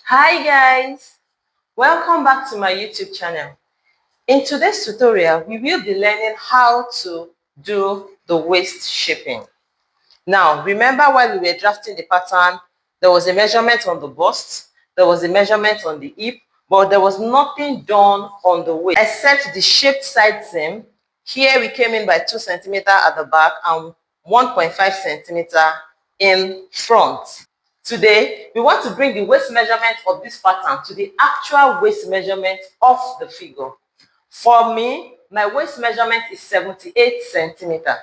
Hi guys, welcome back to my YouTube channel. In today's tutorial, we will be learning how to do the waist shaping. Now, remember while we were drafting the pattern, there was a measurement on the bust, there was a measurement on the hip, but there was nothing done on the waist except the shaped side seam. Here we came in by 2 cm at the back and 1.5 cm in front. Today, we want to bring the waist measurement of this pattern to the actual waist measurement of the figure. For me, my waist measurement is 78 centimeters.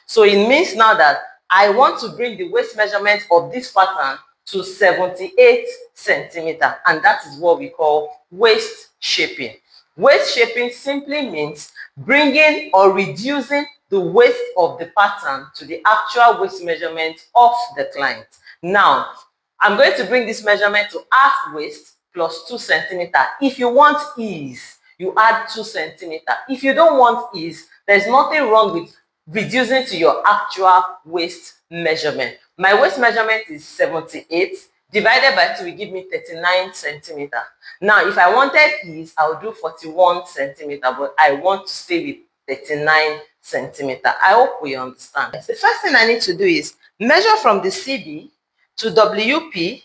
So it means now that I want to bring the waist measurement of this pattern to 78 centimeters, and that is what we call waist shaping. Waist shaping simply means bringing or reducing the waist of the pattern to the actual waist measurement of the client. Now, I'm going to bring this measurement to half waist plus 2 centimeters. If you want ease, you add 2 centimeters. If you don't want ease, there's nothing wrong with reducing to your actual waist measurement. My waist measurement is 78. Divided by 2 will give me 39 centimeters. Now, if I wanted ease, I would do 41 centimeters, but I want to stay with 39 centimeters. I hope we understand. The first thing I need to do is measure from the CB to WP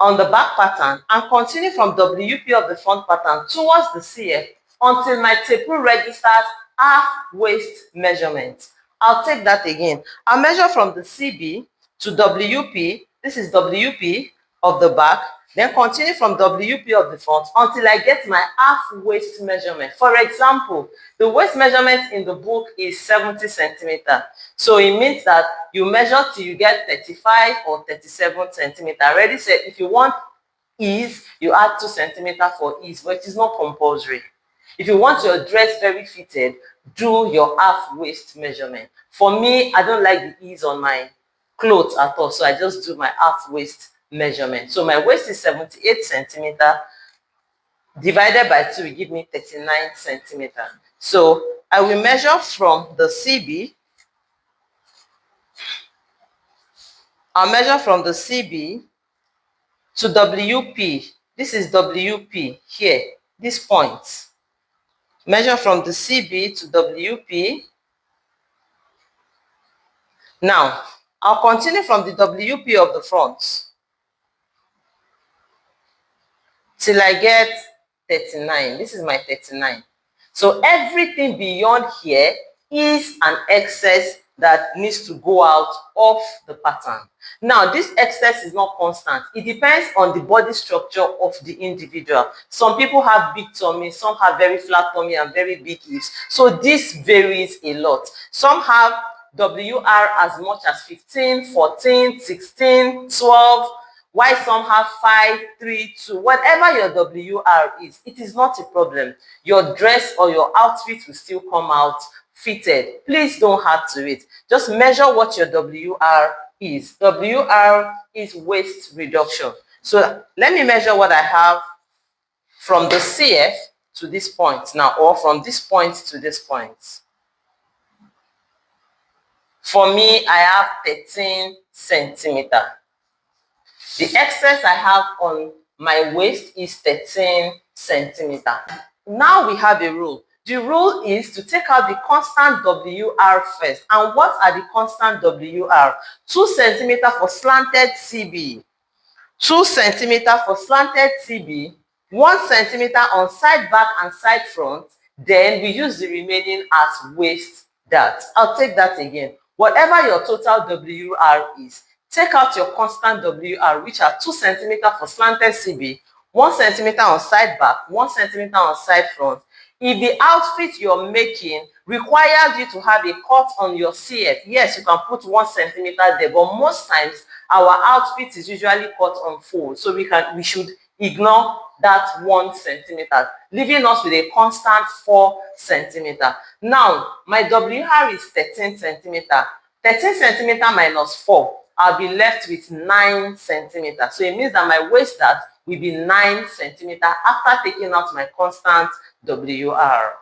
on the back pattern and continue from WP of the front pattern towards the CF until my tape rule registers half waist measurement. I'll take that again. I'll measure from the CB to WP. This is WP of the back. Then continue from WP of the front until I get my half waist measurement. For example, the waist measurement in the book is 70 centimeters. So it means that you measure till you get 35 or 37 centimeters. I already said if you want ease, you add 2 centimeters for ease, but it is not compulsory. If you want your dress very fitted, do your half waist measurement. For me, I don't like the ease on my clothes at all, so I just do my half waist measurement. So my waist is 78 centimeters. Divided by 2 will give me 39 centimeters. So I will measure from the CB. I'll measure from the CB to WP. This is WP here, this point. Measure from the CB to WP. Now, I'll continue from the WP of the front till I get 39. This is my 39. So everything beyond here is an excess that needs to go out of the pattern. Now, this excess is not constant. It depends on the body structure of the individual. Some people have big tummy, some have very flat tummy and very big hips. So this varies a lot. Some have WR as much as 15, 14, 16, 12, while some have 5, 3, 2. Whatever your WR is, it is not a problem. Your dress or your outfit will still come out fitted. Please don't add to it. Just measure what your WR is. WR is waist reduction. So let me measure what I have from the CF to this point now, or from this point to this point. For me, I have 13 centimeters. The excess I have on my waist is 13 centimeters. Now we have a rule. The rule is to take out the constant WR first. And what are the constant WR? 2 centimeters for slanted CB, 2 centimeters for slanted CB, 1 centimeter on side back and side front. Then we use the remaining as waist dart. I'll take that again. Whatever your total WR is, take out your constant WR, which are 2 centimeters for slanted CB, 1 centimeter on side back, 1 centimeter on side front. If the outfit you're making requires you to have a cut on your CF, yes, you can put 1 centimeter there, but most times our outfit is usually cut on fold, so we should ignore that 1 centimeter, leaving us with a constant 4 centimeters. Now, my WR is 13 centimeters. 13 centimeters minus 4, I'll be left with 9 centimeters. So it means that my waist dart will be 9 centimeters after taking out my constant WR.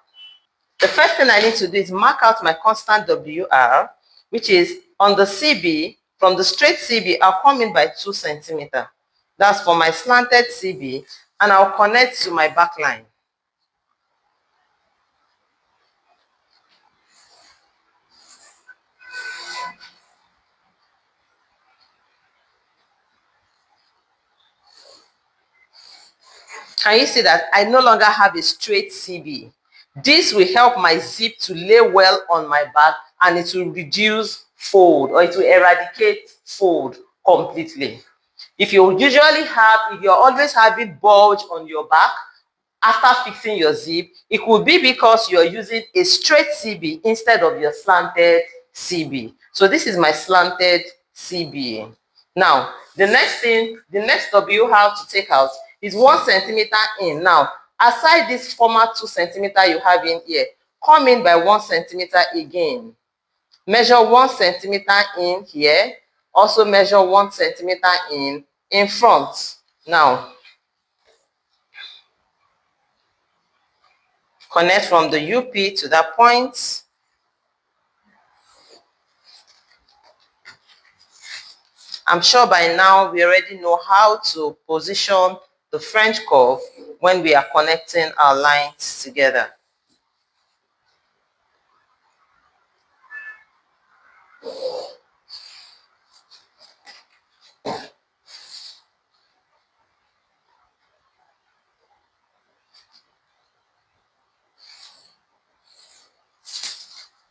The first thing I need to do is mark out my constant WR, which is on the CB. From the straight CB, I'll come in by 2 centimeters. That's for my slanted CB, and I'll connect to my back line. Can you see that I no longer have a straight CB? This will help my zip to lay well on my back, and it will reduce fold, or it will eradicate fold completely. If you're always having bulge on your back after fixing your zip, it could be because you're using a straight CB instead of your slanted CB. So this is my slanted CB. Now, the next W you have to take out is 1 centimeter in. Now, aside this former 2 centimeter you have in here, come in by 1 centimeter again. Measure 1 centimeter in here. Also measure 1 centimeter in front. Now, connect from the UP to that point. I'm sure by now we already know how to position the French curve when we are connecting our lines together.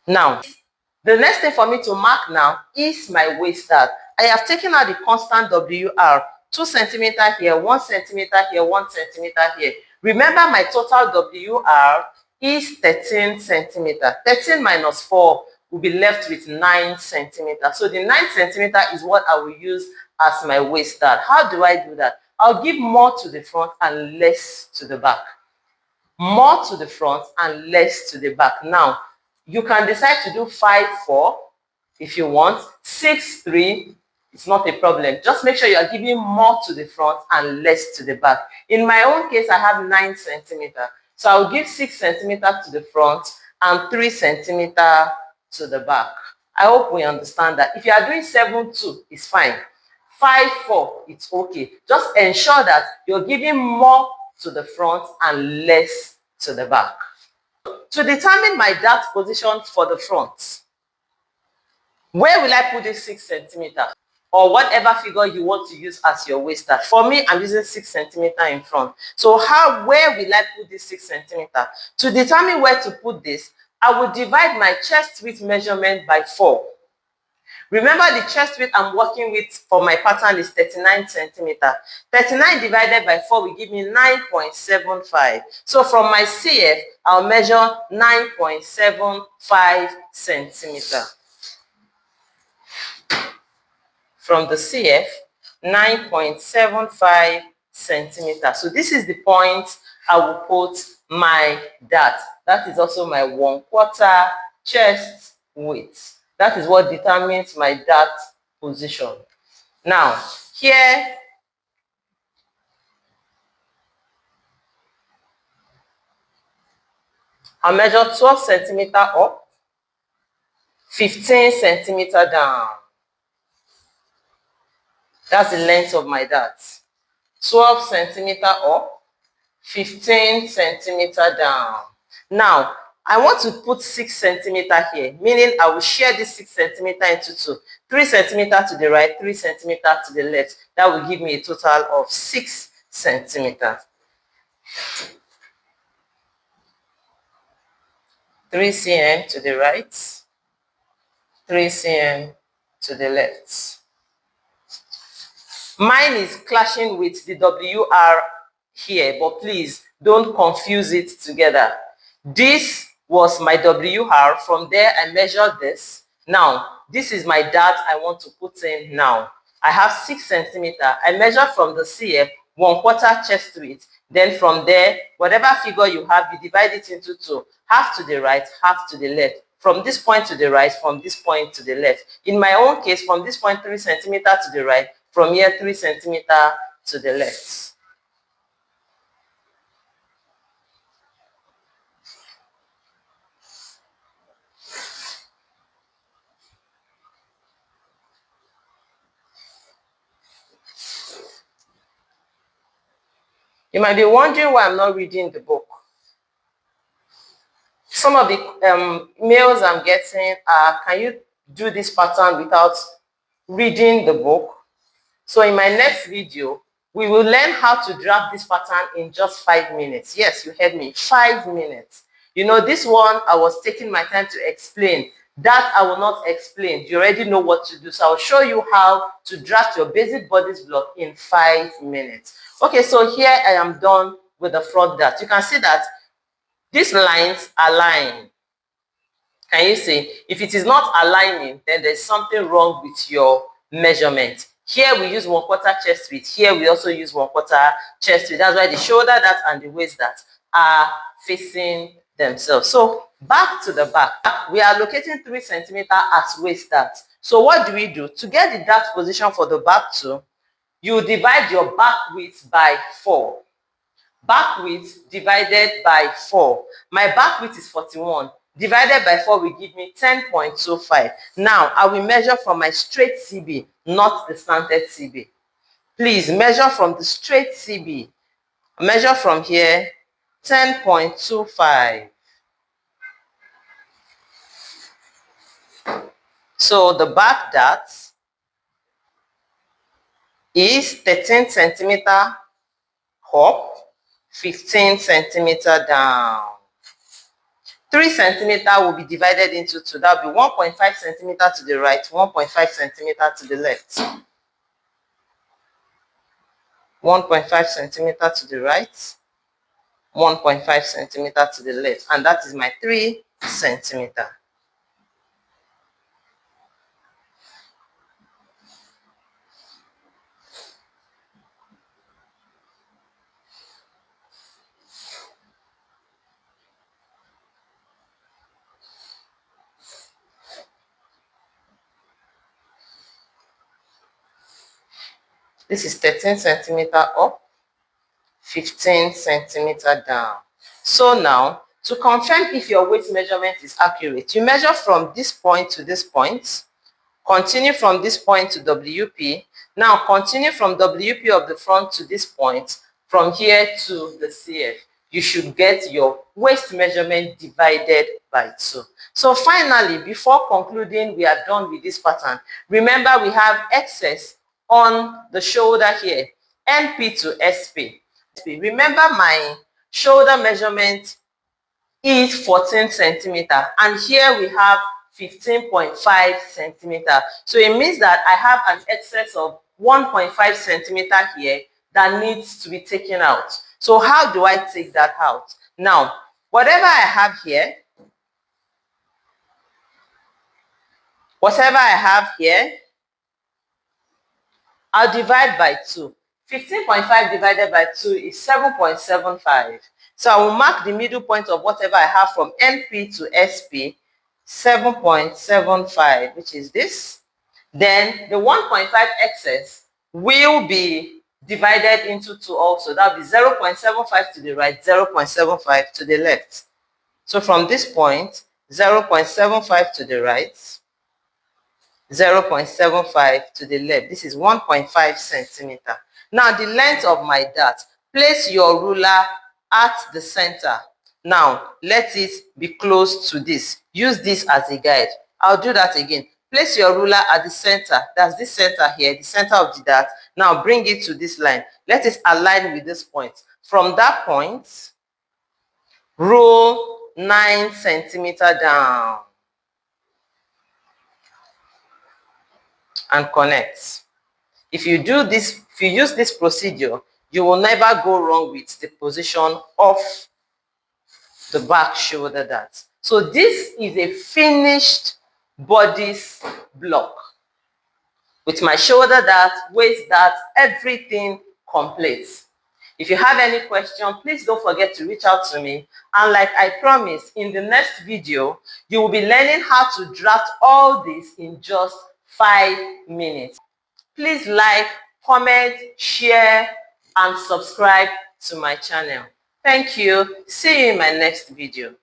Now, the next thing for me to mark now is my waist start. I have taken out the constant WR, 2 centimeter here, 1 centimeter here, 1 centimeter here. Remember, my total WR is 13 centimeter. 13 minus 4 will be left with 9 centimeter. So the 9 centimeter is what I will use as my waist start. How do I do that? I'll give more to the front and less to the back. More to the front and less to the back. Now, you can decide to do 5-4 if you want. 6-3, it's not a problem. Just make sure you are giving more to the front and less to the back. In my own case, I have 9 centimeter. So I'll give 6 centimeter to the front and 3 centimeter to the back. I hope we understand that. If you are doing 7-2, it's fine. 5-4, it's okay. Just ensure that you're giving more to the front and less to the back. To determine my dart position for the front, where will I put this 6 centimeter? Or whatever figure you want to use as your waist dart. For me, I'm using 6 centimeter in front. So where will I put this 6 centimeter? To determine where to put this, I will divide my chest width measurement by 4. Remember, the chest width I'm working with for my pattern is 39 centimeter. 39 divided by 4 will give me 9.75. So from my CF, I'll measure 9.75 centimeter. From the CF, 9.75 centimeter. So this is the point I will put my dart. That is also my 1/4 chest width. That is what determines my dart position. Now, here, I measure 12 centimeter up, 15 centimeter down. That's the length of my dart. 12 centimeter up, 15 centimeter down. Now, I want to put 6 centimeter here, meaning I will share this 6 centimeter into 2. 3 centimeter to the right, 3 centimeter to the left. That will give me a total of 6 centimeters. 3 cm to the right, 3 cm to the left. Mine is clashing with the WR here, but please don't confuse it together. This was my WR. From there, I measured this. Now, this is my dart I want to put in now. I have 6 centimeter. I measured from the CF 1/4 chest width. Then from there, whatever figure you have, you divide it into 2. Half to the right, half to the left. From this point to the right, from this point to the left. In my own case, from this point 3 centimeter to the right, from here 3 centimeter to the left. You might be wondering why I'm not reading the book. Some of the mails I'm getting are, can you do this pattern without reading the book? So in my next video, we will learn how to draft this pattern in just 5 minutes. Yes, you heard me, 5 minutes. You know, this one, I was taking my time to explain. That I will not explain. You already know what to do. So I'll show you how to draft your basic bodice block in 5 minutes. Okay, so here I am done with the front dart. You can see that these lines align. Can you see? If it is not aligning, then there's something wrong with your measurement. Here we use 1/4 chest width. Here we also use 1/4 chest width. That's why the shoulder dart and the waist dart are facing themselves. So back to the back. We are locating 3 centimeters at waist dart. So what do we do? To get the dart position for the back two, you divide your back width by 4. Back width divided by 4. My back width is 41. Divided by 4 will give me 10.25. Now, I will measure from my straight CB, not the slanted CB. Please measure from the straight CB. Measure from here, 10.25. So the back dart is 13 centimeter up, 15 centimeter down. 3 centimeter will be divided into 2. That will be 1.5 centimeter to the right, 1.5 centimeter to the left. 1.5 centimeter to the right, 1.5 centimeter to the left. And that is my 3 centimeter. This is 13 centimeter up, 15 centimeter down. So now, to confirm if your waist measurement is accurate, you measure from this point to this point, continue from this point to WP. Now continue from WP of the front to this point, from here to the CF. You should get your waist measurement divided by 2. So finally, before concluding, we are done with this pattern. Remember, we have excess on the shoulder here, NP to SP. Remember, my shoulder measurement is 14 centimeter, and here we have 15.5 centimeter. So it means that I have an excess of 1.5 centimeter here that needs to be taken out. So how do I take that out? Now, whatever I have here, I'll divide by 2. 15.5 divided by 2 is 7.75. So I will mark the middle point of whatever I have from NP to SP, 7.75, which is this. Then the 1.5 excess will be divided into 2 also. That will be 0.75 to the right, 0.75 to the left. So from this point, 0.75 to the right, 0.75 to the left. This is 1.5 centimeter. Now the length of my dart. Place your ruler at the center. Now let it be close to this. Use this as a guide. I'll do that again. Place your ruler at the center. That's this center here, the center of the dart. Now bring it to this line. Let it align with this point. From that point, roll 9 centimeter down and connect. If you do this, if you use this procedure, you will never go wrong with the position of the back shoulder dart. So this is a finished bodice block with my shoulder dart, waist dart, everything complete. If you have any question, please don't forget to reach out to me. And like I promised, in the next video, you will be learning how to draft all this in just 5 minutes. Please like, comment, share, and subscribe to my channel. Thank you. See you in my next video.